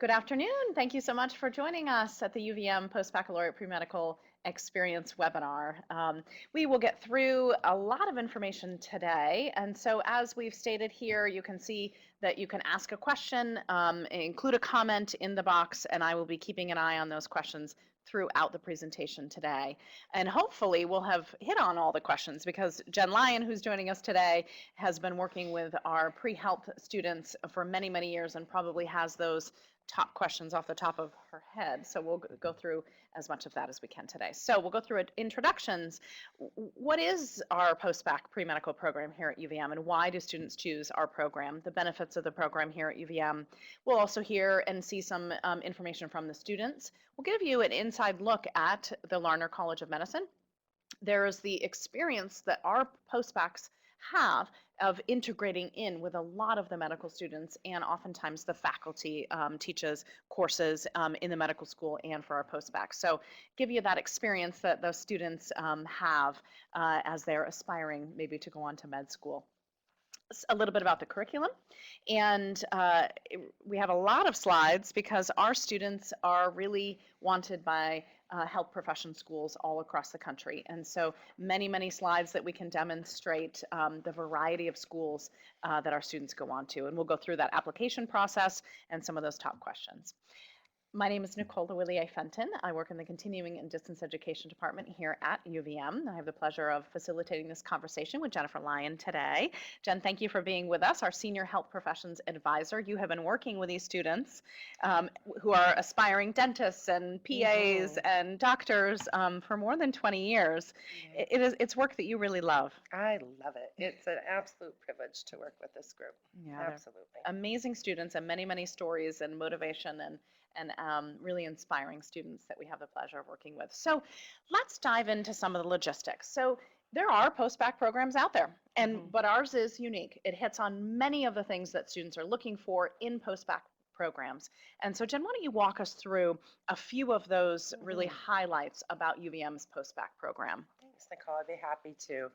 Good afternoon. Thank you so much for joining us at the UVM Post-Baccalaureate Premedical Experience webinar. We will get through a lot of information today, and so as we've stated here, you can see that you can ask a question, include a comment in the box, and I will be keeping an eye on those questions throughout the presentation today. And hopefully we'll have hit on all the questions because Jen Lyon, who's joining us today, has been working with our pre-health students for many, many years and probably has those top questions off the top of her head. So we'll go through as much of that as we can today. So we'll go through introductions. What is our post-bac pre-medical program here at UVM, and why do students choose our program? The benefits of the program here at UVM. We'll also hear and see some information from the students. We'll give you an inside look at the Larner College of Medicine. There is the experience that our post-bacs have of integrating in with a lot of the medical students, and oftentimes the faculty teaches courses in the medical school and for our post-bacs. So give you that experience that those students have as they're aspiring maybe to go on to med school. A little bit about the curriculum, and we have a lot of slides because our students are really wanted by health profession schools all across the country, and so many slides that we can demonstrate the variety of schools that our students go on to, and we'll go through that application process and some of those top questions. My name is Nicole Willier-Fenton. I work in the Continuing and Distance Education Department here at UVM. I have the pleasure of facilitating this conversation with Jennifer Lyon today. Jen, thank you for being with us, our Senior Health Professions Advisor. You have been working with these students who are aspiring dentists and PAs and doctors for more than 20 years. It's work that you really love. I love it. It's an absolute privilege to work with this group. Yeah, absolutely. Amazing students and many stories and motivation and really inspiring students that we have the pleasure of working with. So let's dive into some of the logistics. So there are post-bac programs out there, but ours is unique. It hits on many of the things that students are looking for in post-bac programs. And so Jen, why don't you walk us through a few of those really highlights about UVM's post-bac program? Thanks, Nicole. I'd be happy to.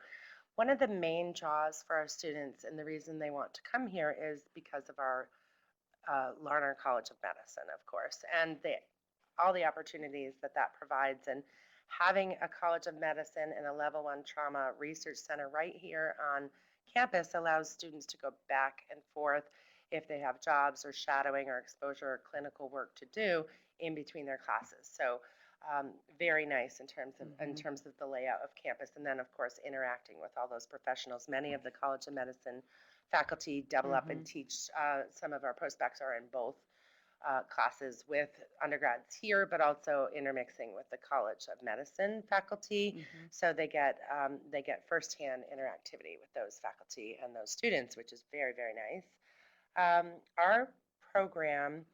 One of the main draws for our students and the reason they want to come here is because of our Larner College of Medicine, of course, and all the opportunities that provides, and having a College of Medicine and a Level 1 Trauma Research Center right here on campus allows students to go back and forth if they have jobs or shadowing or exposure or clinical work to do in between their classes. So very nice in terms of the layout of campus, and then of course interacting with all those professionals. Many of the College of Medicine faculty double up and teach. Some of our post-bacs are in both classes with undergrads here, but also intermixing with the College of Medicine faculty. So they get firsthand interactivity with those faculty and those students, which is very nice. Our program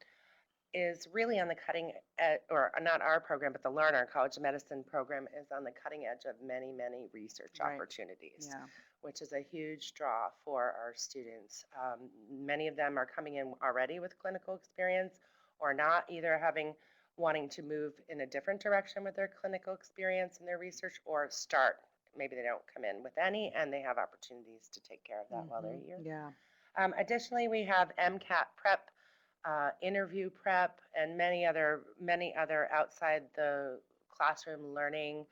is really on the cutting edge, or not our program, but the Larner College of Medicine program is on the cutting edge of many research opportunities, which is a huge draw for our students. Many of them are coming in already with clinical experience or not, either wanting to move in a different direction with their clinical experience and their research, or start. Maybe they don't come in with any and they have opportunities to take care of that while they're here. Additionally, we have MCAT prep, interview prep, and many other outside the classroom learning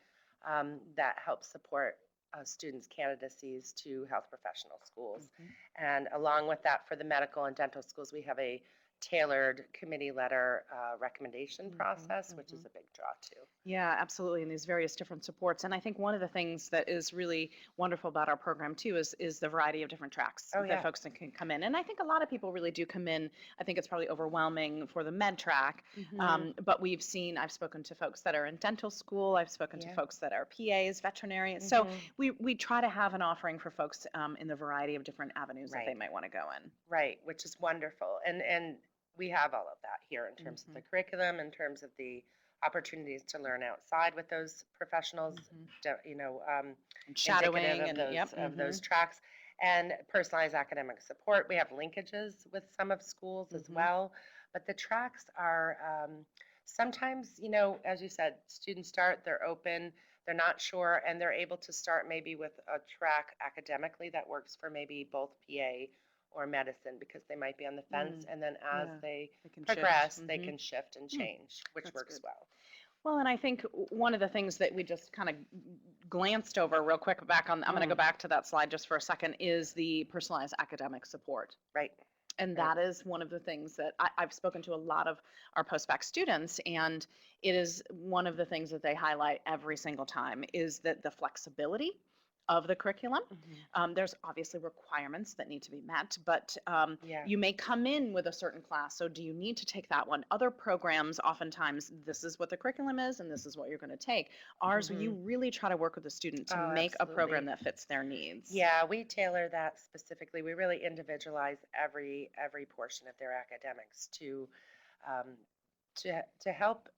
that help support students' candidacies to health professional schools. And along with that, for the medical and dental schools, we have a tailored committee letter recommendation process, which is a big draw too. Yeah, absolutely, and these various different supports. And I think one of the things that is really wonderful about our program too is the variety of different tracks that folks can come in. And I think a lot of people really do come in. I think it's probably overwhelming for the med track, but I've spoken to folks that are in dental school, I've spoken to folks that are PAs, veterinarians. So we try to have an offering for folks in the variety of different avenues that they might want to go in. Right, which is wonderful. And we have all of that here in terms of the curriculum, in terms of the opportunities to learn outside with those professionals, shadowing of those tracks, and personalized academic support. We have linkages with some of schools as well, but the tracks are sometimes, as you said, students start, they're open, they're not sure, and they're able to start maybe with a track academically that works for maybe both PA or medicine because they might be on the fence, and then as Yeah, they they can progress, shift. they can shift and change, which That's works good. well. Well, and I think one of the things that we just kind of glanced over real quick back on, I'm going to go Mm, back to that slide just for a second, is the personalized academic support. right, And right. that is one of the things that I've spoken to a lot of our post-bac students, and it is one of the things that they highlight every single time is that the flexibility of the curriculum. Mhm. There's obviously requirements that need to be met, but Yeah. you may come in with a certain class, so do you need to take that one? Other programs, oftentimes, this is what the curriculum is, and this is what you're going to take. Ours, you Mhm. really try to work with the student to Oh, make a program absolutely. that fits their needs. Yeah, we tailor that specifically. We really individualize every portion of their academics um, to help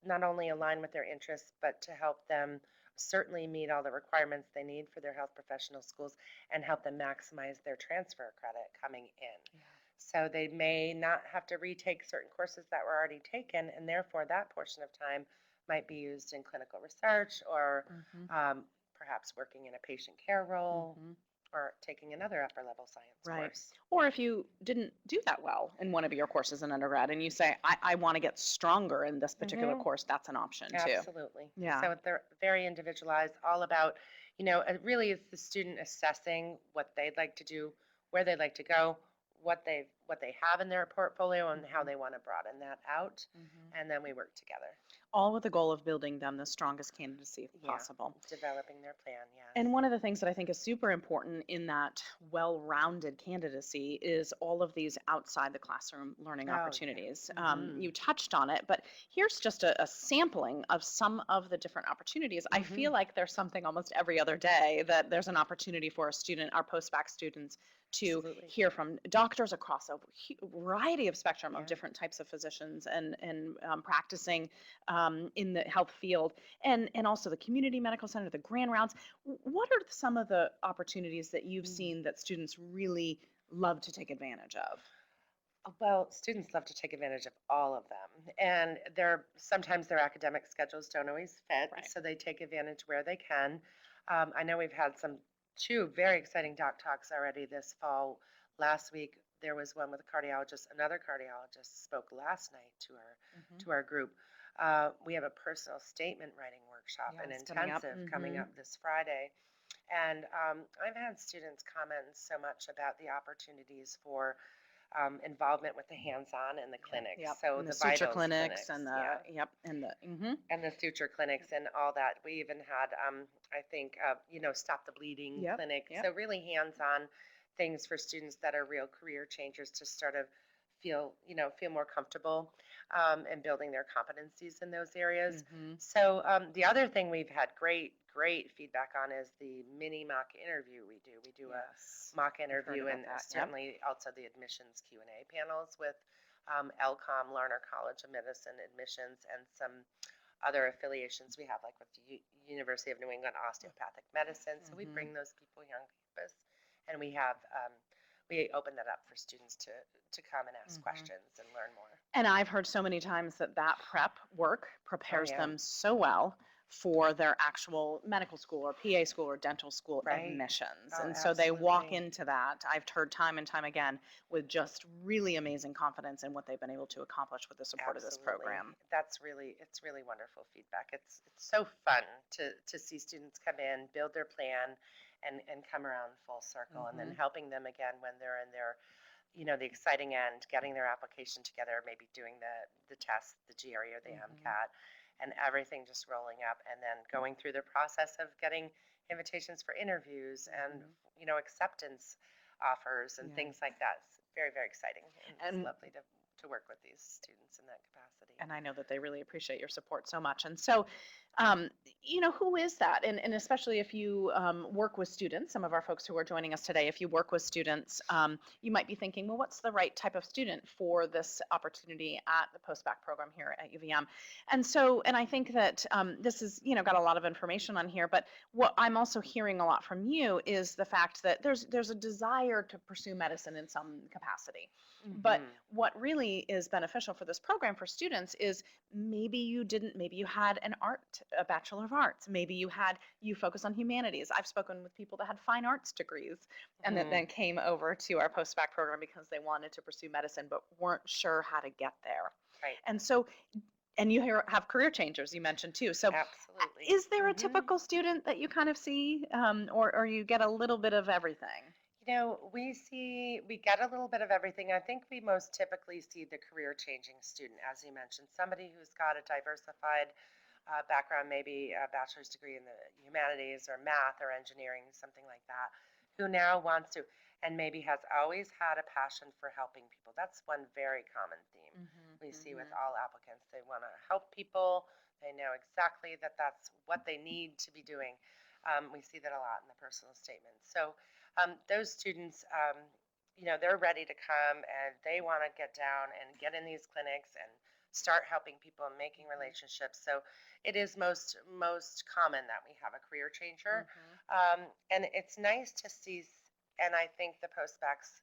not only align with their interests, but to help them certainly meet all the requirements they need for their health professional schools and help them maximize their transfer credit coming in. Yeah. So they may not have to retake certain courses that were already taken, and therefore that portion of time might be used in clinical research or Hmm. um, perhaps working in a patient care role Hmm. or taking another upper level science Right. course. Or if you didn't do that well in one of your courses in undergrad and you say, I want to get stronger in this particular Hmm. course, that's an option too. Absolutely. Yeah. So they're very individualized, all about, it really is the student assessing what they'd like to do, where they'd like to go, what they have in their portfolio and how Hmm. they want to broaden that out. Hmm. And then we work together. All with the goal of building them the strongest candidacy Yeah. possible. Developing their plan, And yes. one of the things that I think is super important in that well-rounded candidacy is all of these outside the classroom learning Oh, yeah. opportunities. Mhm. You touched on it, but here's just a sampling of some of the different opportunities. I Mhm. feel like there's something almost every other day that there's an opportunity for a student, our post-bac students, to Absolutely. hear from doctors across a variety of spectrum of Yeah. different types of physicians and practicing in the health field, and also the community medical center, the grand rounds. What are some of the opportunities that you've Mm. seen that students really love to take advantage of? Well, students love to take advantage of all of them, and sometimes their academic schedules don't always fit, Right. so they take advantage where they can. I know we've had two very exciting doc talks already this fall. Last week there was one with a cardiologist. Another cardiologist spoke last night to our Hmm. to our group. We have a personal statement writing workshop, an Yes, coming up. intensive coming Hmm. up this Friday, and I've had students comment so much about the opportunities for involvement with the hands-on and the clinics. Yep. So And the the suture vitals clinics and clinics, yeah, and the suture clinics and all that. We even had, I think, stop the bleeding Yep. clinic. Yep. So really hands-on things for students that are real career changers to sort of feel more comfortable in building their competencies in those areas. Hmm. So the other thing we've had great feedback on is the mini mock interview we do. We do a Yes. mock I've heard interview about and that. Yep. certainly also the admissions Q&A panels with LCOM, Larner College of Medicine admissions, and some other affiliations we have, like with the University of New England Osteopathic Medicine. So we Hmm. bring those people here on campus, and we open that up for students to come and ask Hmm. questions and learn more. And I've heard so many times that that prep work Oh prepares yeah, them so well for their actual medical school or PA school or dental school right. admissions. Oh, And so they walk absolutely. into that, I've heard time and time again, with just really amazing confidence in what they've been able to accomplish with the support of this Absolutely. program. It's really wonderful feedback. It's so fun to see students come in, build their plan and come around full circle, and then Hmm. helping them again when they're in their, the exciting end, getting their application together, maybe doing the test, the GRE or the Hmm. MCAT, and everything just rolling up, and then going through the process of getting invitations for interviews and Hmm. acceptance offers and Yeah. things like that. It's very, very exciting, and it's And lovely to work with these students in that capacity. and I know that they really appreciate your support so much. And so, who is that? And especially if you work with students, some of our folks who are joining us today, if you work with students, you might be thinking, well, what's the right type of student for this opportunity at the post-bac program here at UVM? And I think that this is, got a lot of information on here, but what I'm also hearing a lot from you is the fact that there's a desire to pursue medicine in some capacity. But Hmm. what really really is beneficial for this program for students is maybe you had a Bachelor of Arts, maybe you focus on humanities. I've spoken with people that had fine arts degrees and that Mhm. then came over to our post-bac program because they wanted to pursue medicine but weren't sure how to get there. Right. And so, and you have career changers you mentioned too. So, Absolutely. is there a Mhm. typical student that you kind of see, or you get a little bit of everything? We get a little bit of everything. I think we most typically see the career changing student, as you mentioned, somebody who's got a diversified background, maybe a bachelor's degree in the humanities or math or engineering, something like that, who now wants to, and maybe has always had a passion for helping people. That's one very common theme Mhm, we see with mhm. all applicants. They want to help people. They know exactly that that's what they need to be doing. We see that a lot in the personal statements. So those students, they're ready to come and they want to get down and get in these clinics and start helping people and making Mhm, relationships. So it is most common that we have a career changer, mhm. and it's nice to see. And I think the postbacks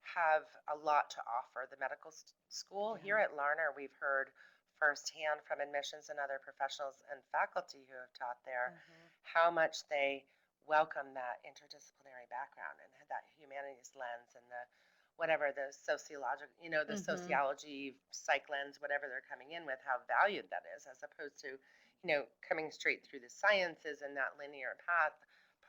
have a lot to offer. The medical school Yeah. here at Larner, we've heard firsthand from admissions and other professionals and faculty who have taught there Mhm, how much they welcome that interdisciplinary background and that humanities lens and the whatever the sociological, the mhm. sociology, psych lens, whatever they're coming in with, how valued that is, as opposed to, coming straight through the sciences and that linear path.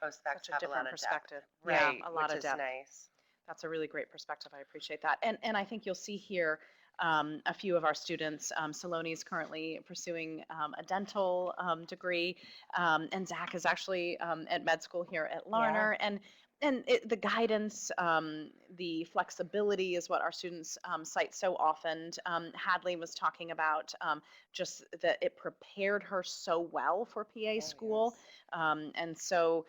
Postbacks Such a have a lot different of depth, perspective. Yeah, right, a lot which of is depth. nice. That's a really great perspective. I appreciate that. And I think you'll see here a few of our students. Saloni is currently pursuing a dental degree, and Zach is actually at med school here at Yeah. Larner. The guidance, the flexibility is what our students cite so often. Hadley was talking about just that it prepared her so well for PA Oh, school. yes. And so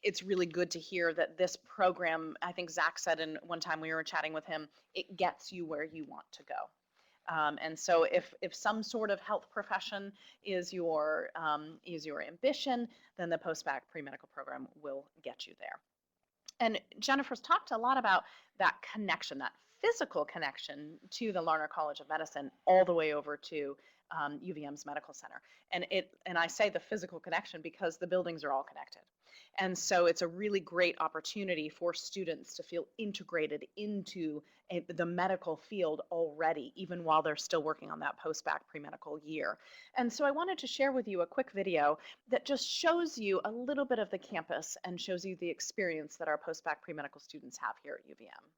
it's really good to hear that this program, I think Zach said in one time we were chatting with him, it gets you where you want to go. And so if some sort of health profession is your ambition, then the post-bac pre-medical program will get you there. And Jennifer's talked a lot about that connection, that physical connection to the Larner College of Medicine, all the way over to UVM's Medical Center. And I say the physical connection because the buildings are all connected. And so it's a really great opportunity for students to feel integrated into the medical field already, even while they're still working on that post-bac pre-medical year. And so I wanted to share with you a quick video that just shows you a little bit of the campus and shows you the experience that our post-bac pre-medical students have here at UVM.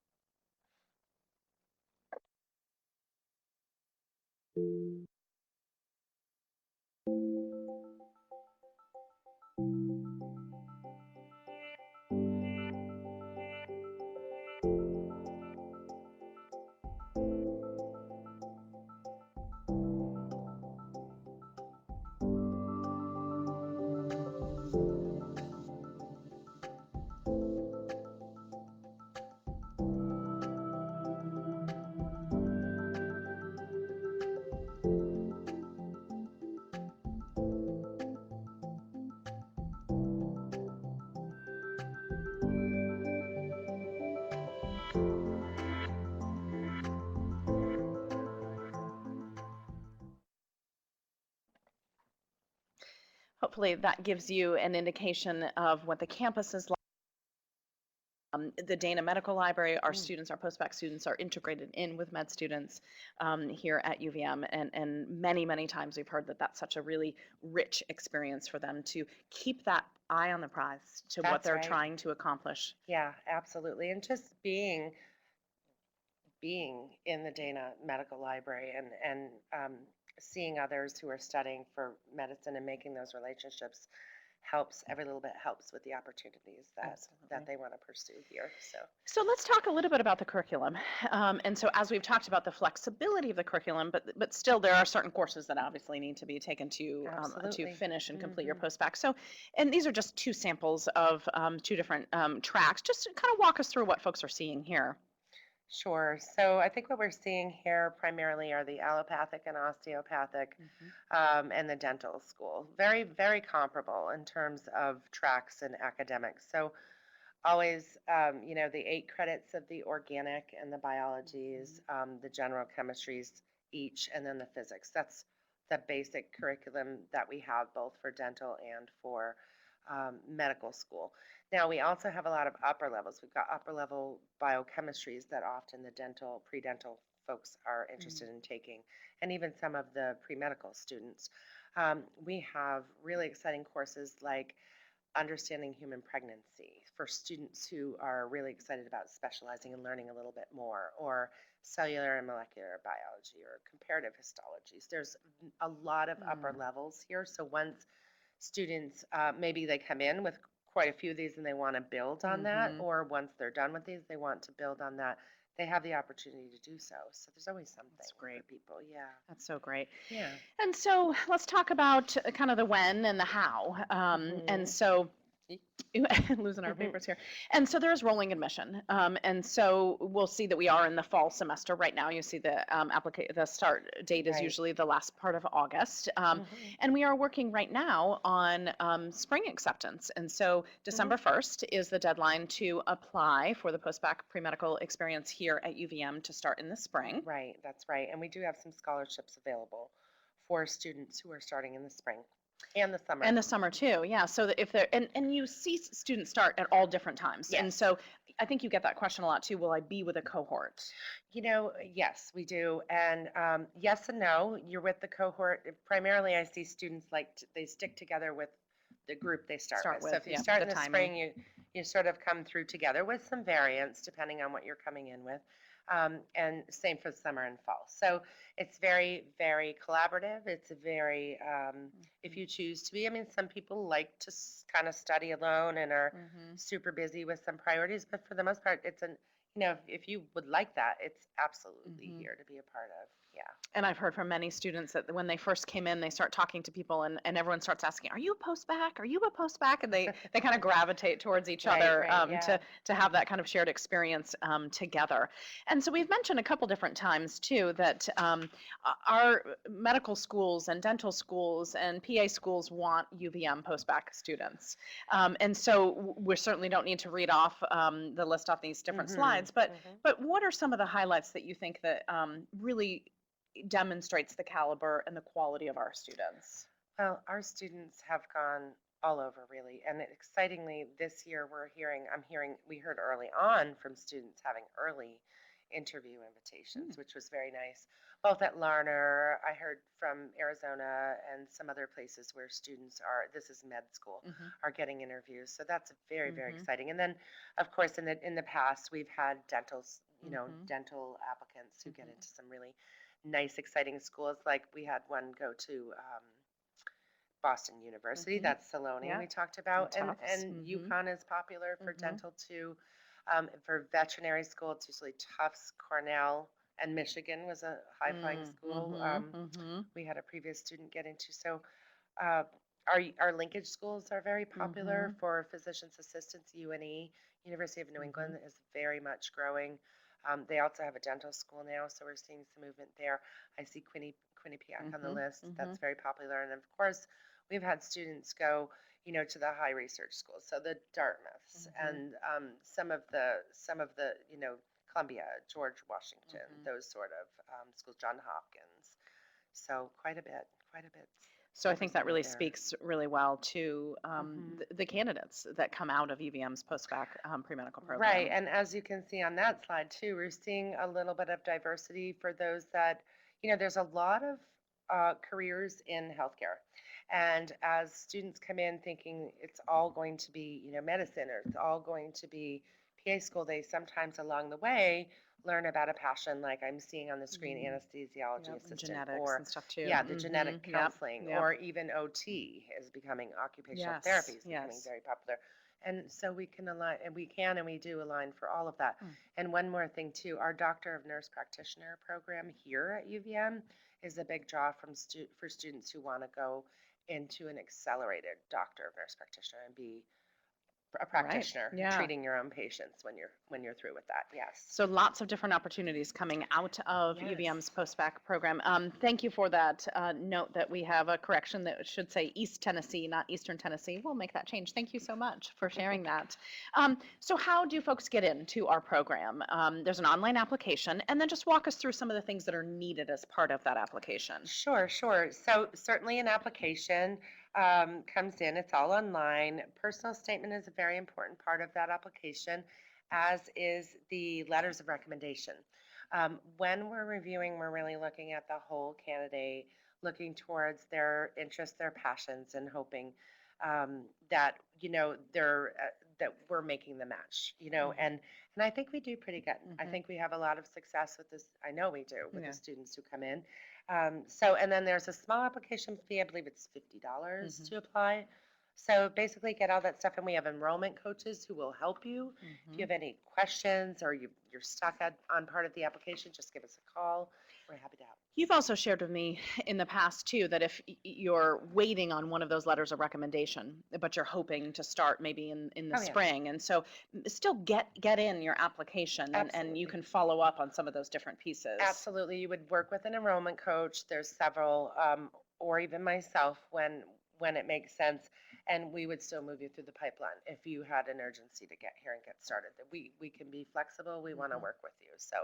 Hopefully that gives you an indication of what the campus is like. The Dana Medical Library, our Mm. students, our post-bac students are integrated in with med students here at UVM. And many, many times we've heard that that's such a really rich experience for them to keep that eye on the prize to what That's they're right. trying to accomplish. Yeah, absolutely. And just being in the Dana Medical Library and seeing others who are studying for medicine and making those relationships helps. Every little bit helps with the opportunities that Absolutely. they want to pursue here. So So let's talk a little bit about the curriculum. And so as we've talked about the flexibility of the curriculum, but still there are certain courses that obviously need to be taken to absolutely. finish and complete your Hmm. post-bac. So, and these are just two samples of two different tracks. Just to kind of walk us through what folks are seeing here. Sure. So I think what we're seeing here primarily are the allopathic and osteopathic, Mhm. and the dental school. Very, very comparable in terms of tracks and academics. So always, the 8 credits of the organic and the biologies, the general chemistries each, and then the physics. That's the basic curriculum that we have both for dental and for medical school. Now, we also have a lot of upper levels. We've got upper level biochemistries that often the pre-dental folks are interested in taking, and even some of the pre-medical students. We have really exciting courses like understanding human pregnancy for students who are really excited about specializing and learning a little bit more, or cellular and molecular biology, or comparative histologies. There's a lot of upper levels here. So once students, maybe they come in with quite a few of these and they want to build on that, or once they're done with these, they want to build on that. They have the opportunity to do so. So there's always something for people. Yeah. That's so great. Yeah. And so let's talk about kind of the when and the how. And so losing our papers here. And so there's rolling admission. And so we'll see that we are in the fall semester right now. You see the the start date is usually the last part of August. And we are working right now on spring acceptance. And so December 1st is the deadline to apply for the post-bac pre-medical experience here at UVM to start in the spring. Right, that's right. And we do have some scholarships available for students who are starting in the spring. And the summer. And the summer too, yeah. So that if they're, and you see students start at all different times. Yes. And so I think you get that question a lot too, will I be with a cohort? Yes, we do. And yes and no. You're with the cohort. Primarily, I see students they stick together with the group they start with. So if you start in the spring, you sort of come through together with some variance depending on what you're coming in with. And same for summer and fall. So it's very, very collaborative. It's very, if you choose to be, some people like to kind of study alone and are super busy with some priorities, but for the most part, if you would like that, it's absolutely here to be a part of. Yeah. And I've heard from many students that when they first came in, they start talking to people and everyone starts asking, are you a post-bac? Are you a post-bac? And they kind of gravitate towards each other to have that kind of shared experience together. And so we've mentioned a couple different times too that our medical schools and dental schools and PA schools want UVM post-bac students. And so we certainly don't need to read off the list off these different slides, but what are some of the highlights that you think that really demonstrates the caliber and the quality of our students? Well, our students have gone all over really, and excitingly this year we heard early on from students having early interview invitations, which was very nice. Both at Larner, I heard from Arizona and some other places where students this is med school, are getting interviews. So that's very, very exciting. And then, of course, in the past, we've had dental applicants who get into some really nice, exciting schools. Like we had one go to Boston University. That's Saloni we talked about. And UConn is popular for dental too. For veterinary school, it's usually Tufts, Cornell, and Michigan was a high-flying school we had a previous student get into. So our linkage schools are very popular for physician's assistants. UNE, University of New England, is very much growing. They also have a dental school now, so we're seeing some movement there. I see Quinnipiac on the list. That's very popular. And of course, we've had students go, to the high research schools, so the Dartmouths and some of the Columbia, George Washington, those sort of schools, John Hopkins. So quite a bit. So I think that really speaks really well to the candidates that come out of UVM's post-bac pre-medical program. Right, and as you can see on that slide too, we're seeing a little bit of diversity for those that, there's a lot of careers in healthcare. And as students come in thinking it's all going to be, medicine, or it's all going to be PA school, they sometimes along the way learn about a passion like I'm seeing on the screen, anesthesiology assistant, genetics or and stuff too. the genetic counseling, or even OT is becoming occupational therapy is becoming very popular. And so we can align, and we do align for all of that. And one more thing too, our Doctor of Nurse Practitioner program here at UVM is a big draw for students who want to go into an accelerated Doctor of Nurse Practitioner and be a practitioner Yeah. treating your own patients when you're through with that. Yes. So lots of different opportunities coming out of Yes. UVM's post-bac program. Thank you for that note that we have a correction that should say East Tennessee, not Eastern Tennessee. We'll make that change. Thank you so much for sharing that. So how do folks get into our program? There's an online application, and then just walk us through some of the things that are needed as part of that application. Sure, sure. So certainly an application comes in. It's all online. Personal statement is a very important part of that application, as is the letters of recommendation. When we're reviewing, we're really looking at the whole candidate, looking towards their interests, their passions, and hoping that that we're making the match. And I think we do pretty good. I think we have a lot of success with this. I know we do with Yeah. the students who come in. And then there's a small application fee. I believe it's $50 to apply. So basically get all that stuff, and we have enrollment coaches who will help you. If you have any questions or you're stuck on part of the application, just give us a call. We're happy to help. You've also shared with me in the past too that if you're waiting on one of those letters of recommendation, but you're hoping to start maybe in the Oh, yeah. spring, and so still get in your application, and you Absolutely. can follow up on some of those different pieces. Absolutely. You would work with an enrollment coach. There's several, or even myself when it makes sense. And we would still move you through the pipeline if you had an urgency to get here and get started. That we can be flexible. We want to work with you. So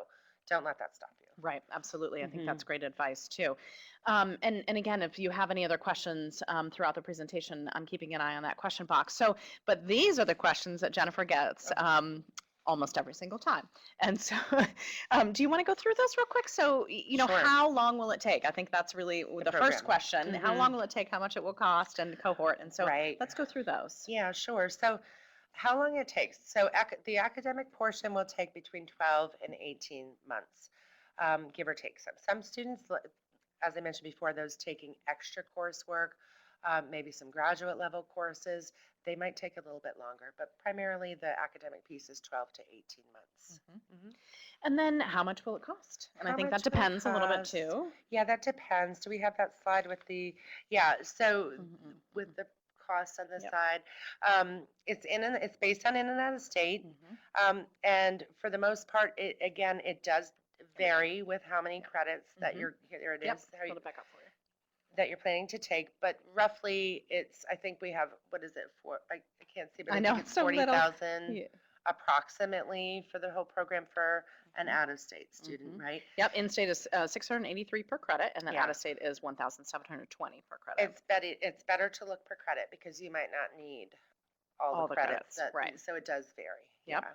don't let that stop you. Right, absolutely. I think that's great advice too. And again, if you have any other questions throughout the presentation, I'm keeping an eye on that question box. So, but these are the questions that Jennifer gets almost every single time. And so, do you want to go through this real quick? So, Sure. how long will it take? I think that's really the first program. question. How long will it take? How much it will cost? And cohort. And so, Right. let's go through those. Yeah, sure. So how long it takes? So the academic portion will take between 12 and 18 months, give or take some. Some students, as I mentioned before, those taking extra coursework, maybe some graduate level courses, they might take a little bit longer, but primarily the academic piece is 12 to 18 months. And then how much will it cost? And I How think much that will it depends a little bit cost? too. Yeah, that depends. Do we have that slide with the, so with the cost on the Yep. side, it's based on in and out of state. And for the most part, it does vary with how many credits that here it Yep. is, Hold it back up for you. that you're planning to take, but roughly I think we have, what is it for? I can't see, but I I know, think it's so little. 40,000 Yeah. approximately for the whole program for an out-of-state student, right? Yep, in-state is 683 per credit, and then Yeah. out-of-state is 1,720 per credit. It's better to look per credit because you might not need all the credits. right. So it does vary. Yep. Yeah.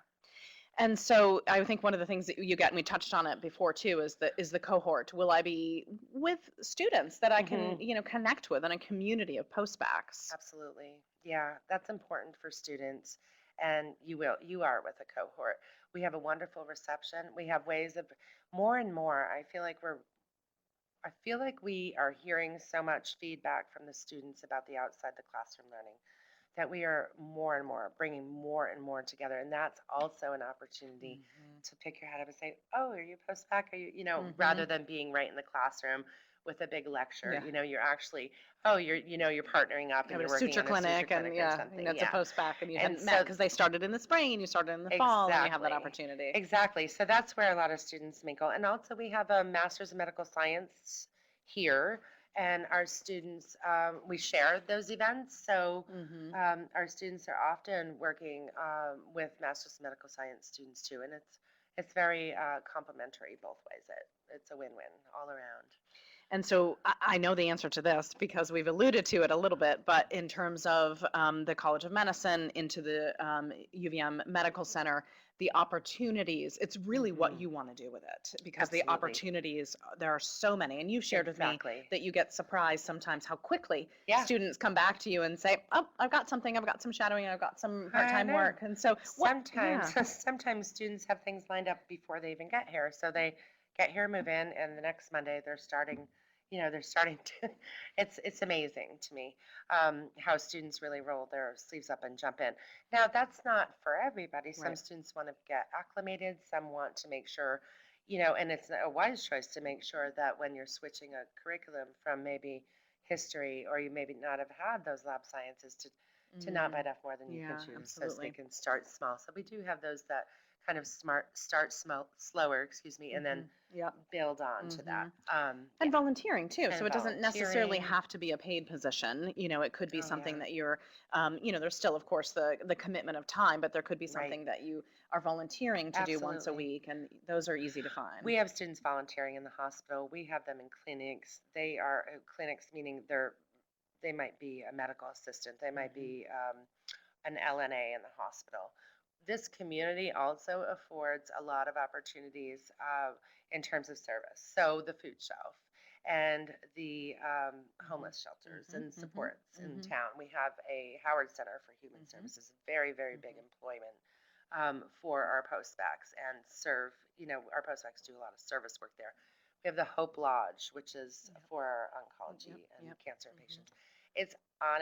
And so I think one of the things that you get, and we touched on it before too, is the cohort. Will I be with students that I can, connect with in a community of post-bacs? Absolutely. Yeah, that's important for students, and you are with a cohort. We have a wonderful reception. We have ways of more and more. I feel like we are hearing so much feedback from the students about the outside the classroom learning, that we are more and more bringing more and more together. And that's also an opportunity to pick your head up and say, oh, are you post-bac? Are you, rather than being right in the classroom with a big lecture, you're actually, you're partnering up and you're working suture in a clinic, suture clinic and or something. it's a post-bac, and you And hadn't met so- because they started in the spring and you started in the fall, and you have that Exactly. opportunity. Exactly. So that's where a lot of students mingle. And also we have a master's in medical science here, and our students, we share those events. So our students are often working with master's in medical science students too, and it's very complementary both ways. It's a win-win all around. And so I know the answer to this because we've alluded to it a little bit, but in terms of the College of Medicine into the UVM Medical Center, the opportunities, it's really what you want to do with it, because the Absolutely. opportunities, there are so many. And you've shared with me Exactly. that you get surprised sometimes how quickly Yeah. students come back to you and say, oh, I've got something, I've got some shadowing, I've got some I part-time know. work. And so Sometimes students have things lined up before they even get here. So they get here, move in, and the next Monday they're starting to, it's amazing to me how students really roll their sleeves up and jump in. Now, that's not for everybody. Some Right. students want to get acclimated. Some want to make sure, and it's a wise choice to make sure that when you're switching a curriculum from maybe history, or you maybe not have had those lab sciences, to to not bite off more than you can Yeah, chew, so they absolutely. can start small. So we do have those that kind of start slower, excuse me, and then Yep. build on to that. Yeah, And volunteering too. So and it doesn't necessarily volunteering. have to be a paid position. It could be Oh something yeah, that you're, there's still, of course, the commitment of time, but there could be right. something that you are volunteering to do once a Absolutely. week, and those are easy to find. We have students volunteering in the hospital. We have them in clinics. They are clinics, meaning they might be a medical assistant. They might Mhm. be an LNA in the hospital. This community also affords a lot of opportunities in terms of service. So the food shelf and the Mhm. homeless shelters Mhm. and Mhm. supports in Mhm. town. We have a Howard Center for Human Mhm. Services, very, very big Mhm. employment for our post-bacs and our post-bacs do a lot of service work there. We have the Hope Lodge, which is Yep. for our Yep. oncology and Yep. cancer Mhm. patients. It's on,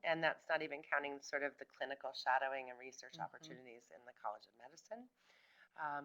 and that's not even counting sort of the clinical shadowing and research Mhm. opportunities in the College of Medicine.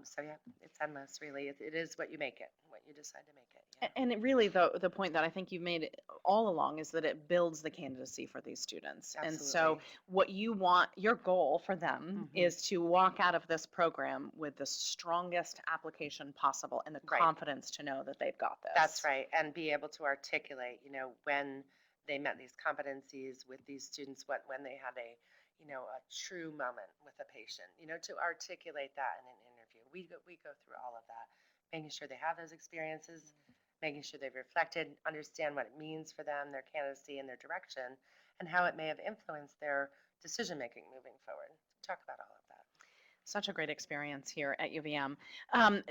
So yeah, it's endless, really. It is what you make it, what you decide to make it. Yeah, And it really, the point that I think you've made all along is that it builds the candidacy for these students. And so, absolutely. what you want, your goal for them Hmm. is to walk out of this program with the strongest application possible and the Right. confidence to know that they've got That's this. right. And be able to articulate, when they met these competencies with these students, when they had a true moment with a patient, to articulate that in an interview. We go through all of that, making sure they have those experiences, making sure they've reflected, understand what it means for them, their candidacy and their direction, and how it may have influenced their decision making moving forward. Talk about all of that. Such a great experience here at UVM.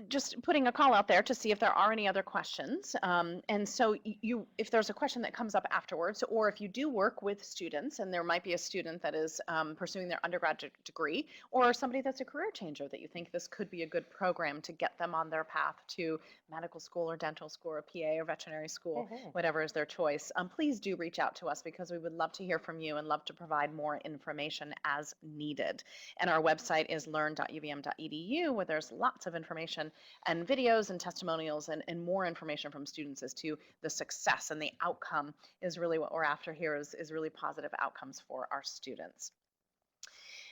Just putting a call out there to see if there are any other questions. And so, if there's a question that comes up afterwards, or if you do work with students, and there might be a student that is pursuing their undergraduate degree, or somebody that's a career changer that you think this could be a good program to get them on their path to medical school or dental school or PA or veterinary school, Hmm. whatever is their choice, please do reach out to us because we would love to hear from you and love to provide more information as needed. And our website is learn.uvm.edu, where there's lots of information and videos and testimonials and more information from students as to the success and the outcome is really what we're after here is really positive outcomes for our students.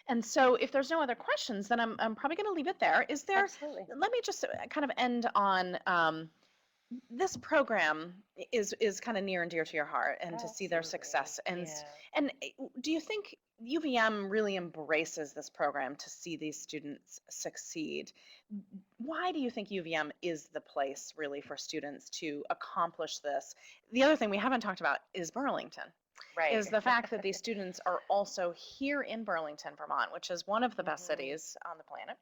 And so if there's no other questions, then I'm probably going to leave it there. Absolutely. Let me just kind of end on this program is kind of near and dear to your heart and to see their Absolutely. success Yeah. and do you think UVM really embraces this program to see these students succeed? Why do you think UVM is the place really for students to accomplish this? The other thing we haven't talked about is Burlington, is Right. the fact that these students are also here in Burlington, Vermont, which is one of the best Hmm. cities on the planet.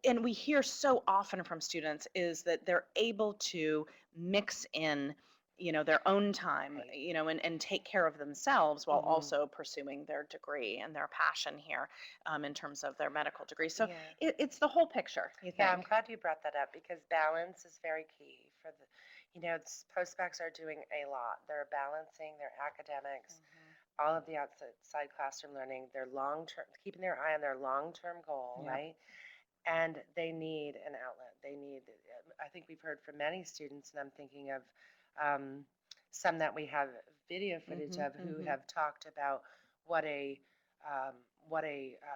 And we hear so often from students is that they're able to mix in, their own time, Right. and take care of themselves while Hmm. also pursuing their degree and their passion here in terms of their medical degree. So Yeah. it's the whole picture, you Yeah, I'm think? glad you brought that up because balance is very key for post-bacs are doing a lot. They're balancing their academics, all of the outside classroom learning, their long-term, keeping their eye on their long-term goal, Yep. right? And they need an outlet. I think we've heard from many students, and I'm thinking of um, some that we have video footage Mhm. of who Mhm. have talked about what a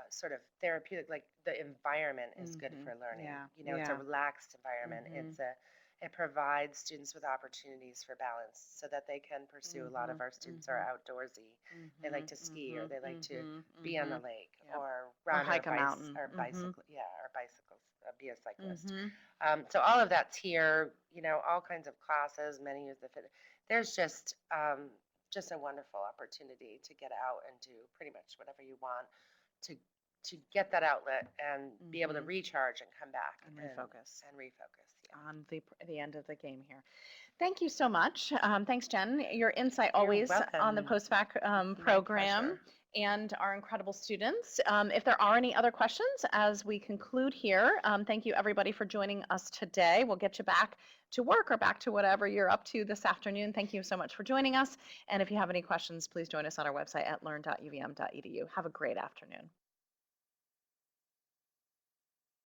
sort of therapeutic, like the environment is good Mhm. for learning. Yeah. It's a Yeah. relaxed environment. Mhm. It provides students with opportunities for balance so that they can pursue. A lot of Mhm. our students are Mhm. outdoorsy. They like Mhm. to ski or Mhm. they like to Mhm. be on the Mhm. lake Yep. or Or run or hike a mountain. Mhm. bicycle, yeah, or bicycles, be a cyclist. Mhm. So all of that's here, all kinds of classes, many use the fit. There's just a wonderful opportunity to get out and do pretty much whatever you want to to get that outlet and be able to Mhm. recharge and come back And and refocus and refocus. Yeah. on the end of the game here. Thank you so much. Thanks, Jen. Your insight You're always on the welcome. post-bac My program pleasure. and our incredible students. If there are any other questions as we conclude here, thank you everybody for joining us today. We'll get you back to work or back to whatever you're up to this afternoon. Thank you so much for joining us. And if you have any questions, please join us on our website at learn.uvm.edu. Have a great afternoon.